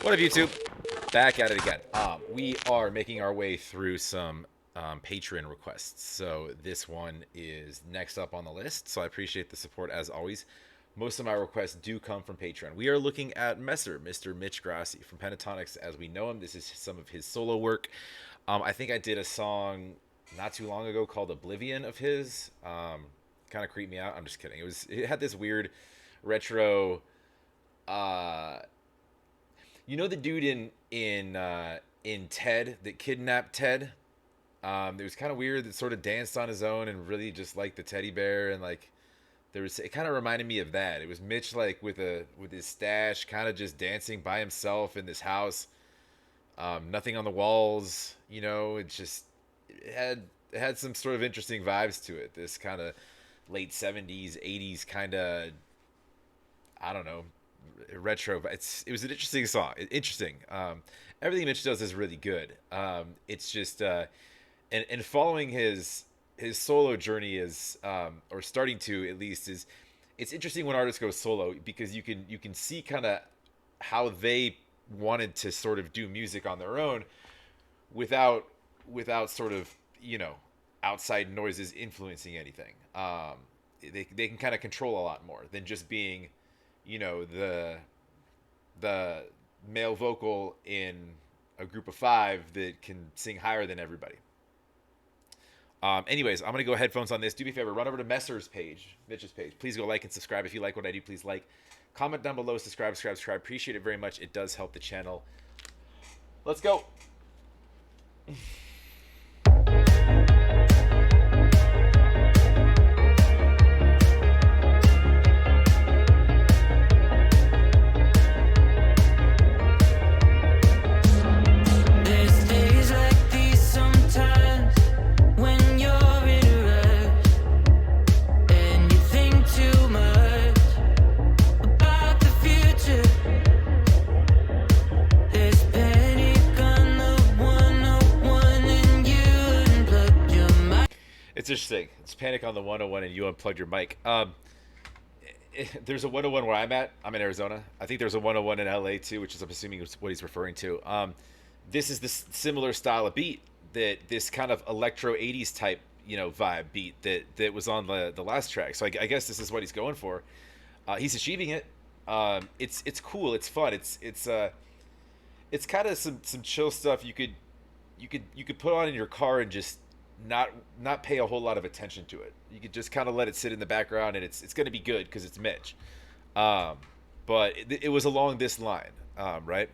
What up, YouTube? Back at it again. We are making our way through some Patreon requests. So this one is next up on the list. So I appreciate the support as always. Most of my requests do come from Patreon. We are looking at Mr. Mitch Grassi from Pentatonics as we know him. This is some of his solo work. I think I did a song not too long ago called Oblivion of his. Kind of creeped me out. I'm just kidding. It had this weird retro uh you know the dude in Ted that kidnapped Ted? It was kind of weird that sort of danced on his own and really just liked the teddy bear and like it kind of reminded me of that. It was Mitch like with his stash, kind of just dancing by himself in this house. Nothing on the walls, you know. It had some sort of interesting vibes to it. This kind of late '70s, '80s kind of, I don't know, retro. It was an interesting song. Interesting. Everything Mitch does is really good. It's just and following his solo journey is or starting to at least is it's interesting when artists go solo because you can see kind of how they wanted to sort of do music on their own without sort of outside noises influencing anything. They can kind of control a lot more than just being the male vocal in a group of five that can sing higher than everybody. Anyways, I'm gonna go headphones on this. Do me a favor, run over to Messer's page, Mitch's page. Please go like and subscribe if you like what I do. Please like, comment down below, subscribe. Appreciate it very much. It does help the channel. Let's go. It's interesting. It's Panic on the 101 and you unplugged your mic. There's a 101 where I'm at. I'm in Arizona. I think there's a 101 in LA too, which is I'm assuming is what he's referring to. This is this similar style of beat that this kind of electro 80s type, vibe beat that was on the last track. So I guess this is what he's going for. He's achieving it. It's cool. It's fun. It's kind of some chill stuff you could put on in your car and just not pay a whole lot of attention to it. You could just kind of let it sit in the background, and it's going to be good because it's Mitch. But it was along this line, right?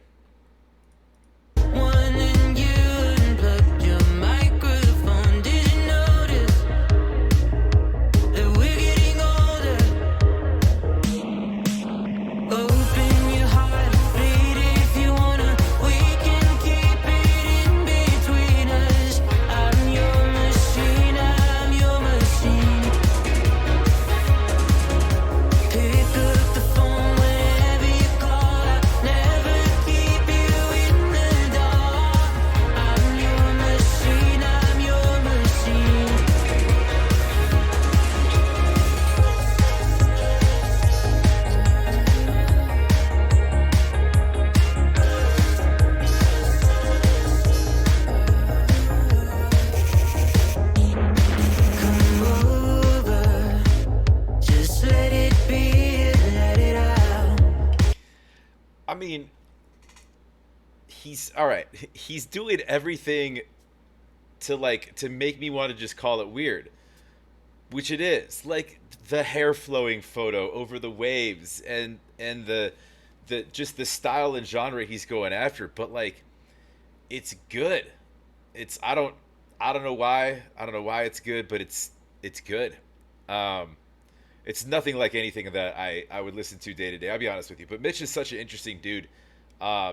I mean, he's all right. He's doing everything to make me want to just call it weird, which it is. Like the hair flowing photo over the waves and the just the style and genre he's going after, but like it's good. It's I don't know why. I don't know why it's good, but it's good. Um it's nothing like anything that I would listen to day to day. I'll be honest with you. But Mitch is such an interesting dude.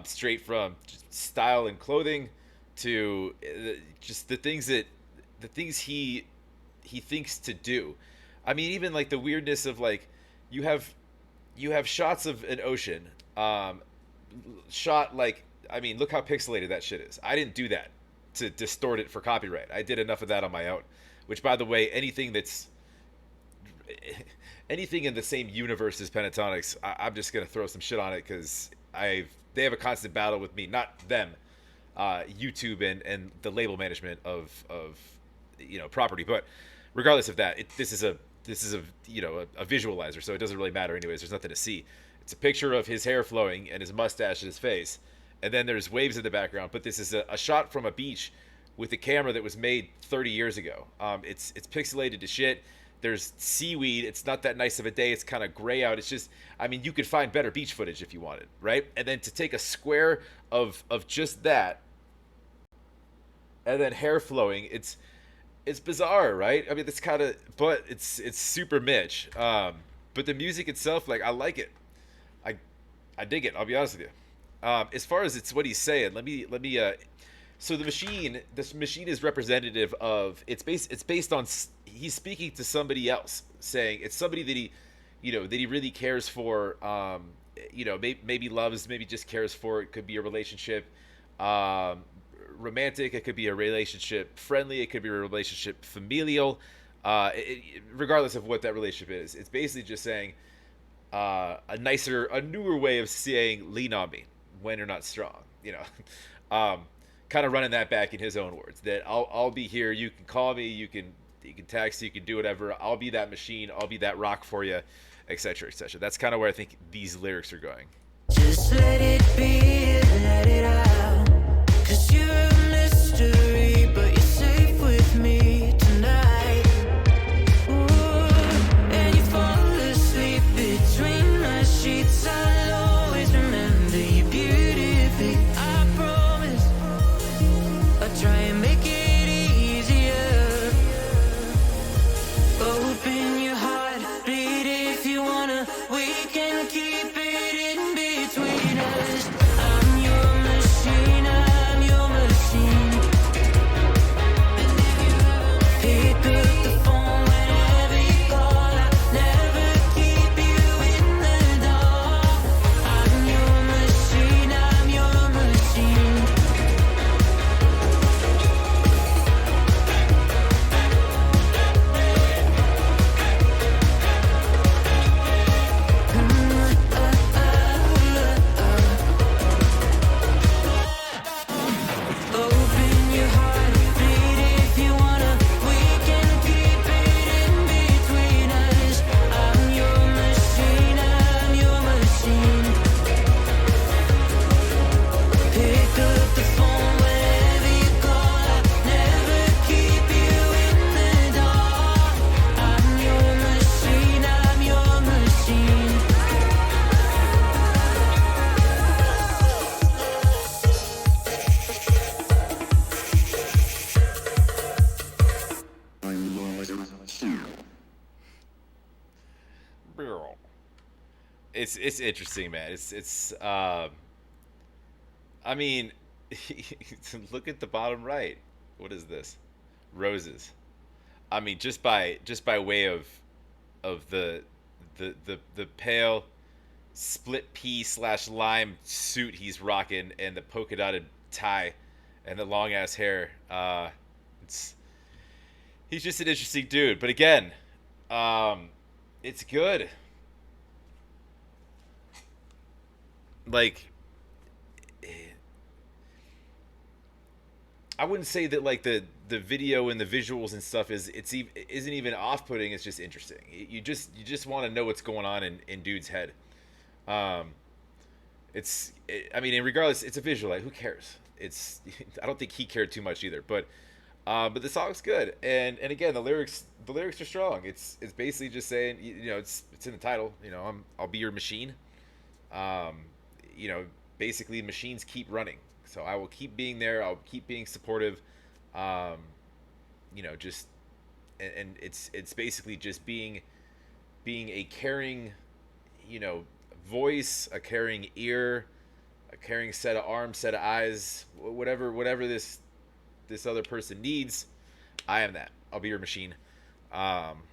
Straight from just style and clothing to just the things he thinks to do. I mean, even like the weirdness of like you have shots of an ocean, shot like I mean, look how pixelated that shit is. I didn't do that to distort it for copyright. I did enough of that on my own. Which, by the way, anything in the same universe as Pentatonics, I'm just gonna throw some shit on it because they have a constant battle with me, not them, YouTube and the label management of property. But regardless of that, this is a a visualizer, so it doesn't really matter anyways. There's nothing to see. It's a picture of his hair flowing and his mustache and his face, and then there's waves in the background. But this is a shot from a beach with a camera that was made 30 years ago. It's pixelated to shit. There's seaweed. It's not that nice of a day. It's kind of gray out. It's just, I mean, you could find better beach footage if you wanted, right? And then to take a square of just that, and then hair flowing, it's bizarre, right? I mean, it's kind of, but it's super Mitch. But the music itself, like, I like it. I I dig it. I'll be honest with you. As far as it's what he's saying, let me. So this machine is representative of. It's based on. He's speaking to somebody else, saying it's somebody that he really cares for. Maybe loves, maybe just cares for. It could be a relationship. Um, Romantic. It could be a relationship friendly. It could be a relationship familial. Regardless of what that relationship is, it's basically just saying a newer way of saying lean on me when you're not strong. um, kind of running that back in his own words that I'll be here. You can call me. You can text. You can do whatever. I'll be that machine. I'll be that rock for you, etc., etc. That's kind of where I think these lyrics are going. Just let it be, let it out. 'Cause you're a mystery, but you're safe with me tonight. Ooh, and you fall asleep between my sheets. I'll always remember you beautifully. I promise I'll try and make it easier. Open your heart, bleed if you wanna. We can keep it in between us. I'm your machine, I'm your machine. And if you ever pick up the phone whenever you call, I'll never keep you in the dark. I'm your machine, I'm your machine. Open your heart, bleed if you wanna. We can keep it in between us. I'm your machine, I'm your machine. Pick up the phone whenever you call. I'll never keep you in the dark. I'm your machine, I'm your machine. It's interesting, man. I mean, look at the bottom right. What is this? Roses. I mean, just by way of the pale split pea slash lime suit he's rocking and the polka dotted tie and the long ass hair. It's He's just an interesting dude. But again, it's good. Like, I wouldn't say that like the video and the visuals and stuff isn't even off putting. It's just interesting. You just want to know what's going on in dude's head. Um, I mean, and regardless, it's a visual. Like, who cares? I don't think he cared too much either. But the song's good, and again, the lyrics are strong. It's basically just saying, it's in the title. I'll be your machine. Um, Basically, machines keep running, so I will keep being there. I'll keep being supportive. Um, just and it's basically just being a caring, voice, a caring ear, a caring set of arms, set of eyes, whatever this other person needs. I am that. I'll be your machine. Um,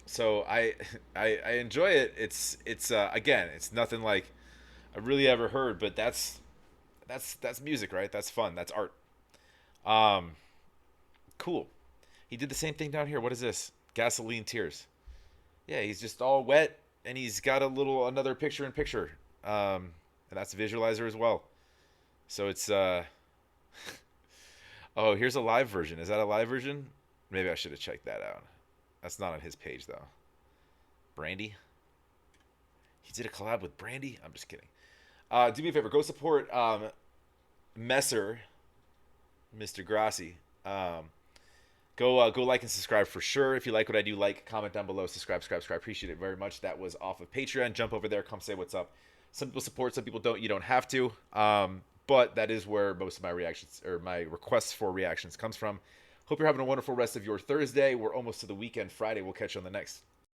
so I enjoy it. It's again, it's nothing like I really ever heard, but that's music, right? That's fun. That's art. Um, cool. He did the same thing down here. What is this? Gasoline tears. Yeah, he's just all wet, and he's got another picture in picture. and that's a visualizer as well. So it's oh, here's a live version. Is that a live version? Maybe I should have checked that out. That's not on his page though. Brandy. He did a collab with Brandy. I'm just kidding. Do me a favor. Go support Messer, Mr. Grassi. Go like and subscribe for sure. If you like what I do, like, comment down below, subscribe. Appreciate it very much. That was off of Patreon. Jump over there. Come say what's up. Some people support, some people don't. You don't have to. But that is where most of my reactions or my requests for reactions comes from. Hope you're having a wonderful rest of your Thursday. We're almost to the weekend. Friday. We'll catch you on the next.